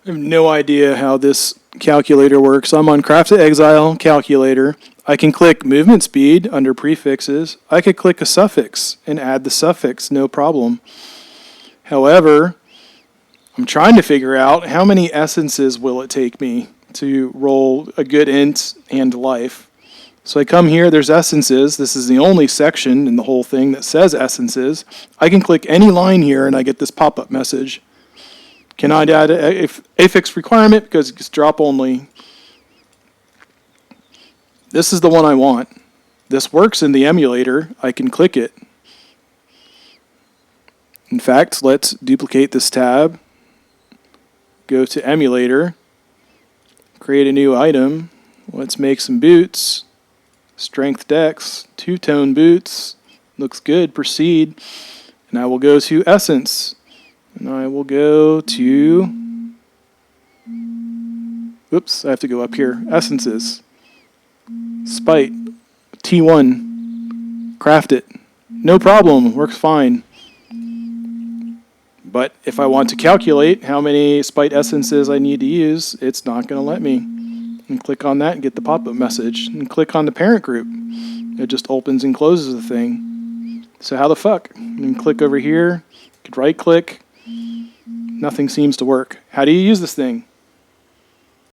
I have no idea how this calculator works. I'm on Craft to Exile calculator. I can click movement speed under prefixes. I could click a suffix and add the suffix, no problem. However, I'm trying to figure out how many essences will it take me to roll a good int and life. So I come here, there's essences. This is the only section in the whole thing that says essences. I can click any line here and I get this pop-up message. Can I add a affix requirement because it's drop only? This is the one I want. This works in the emulator. I can click it. In fact, let's duplicate this tab. Go to emulator. Create a new item. Let's make some boots. Strength dex. Two-tone boots. Looks good. Proceed. And I will go to essence. And I will go to, oops, I have to go up here. Essences. Spite. T1. Craft it. No problem. Works fine. But if I want to calculate how many spite essences I need to use, it's not going to let me. And click on that and get the pop-up message. And click on the parent group. It just opens and closes the thing. So how the fuck? And click over here. Could right-click. Nothing seems to work. How do you use this thing?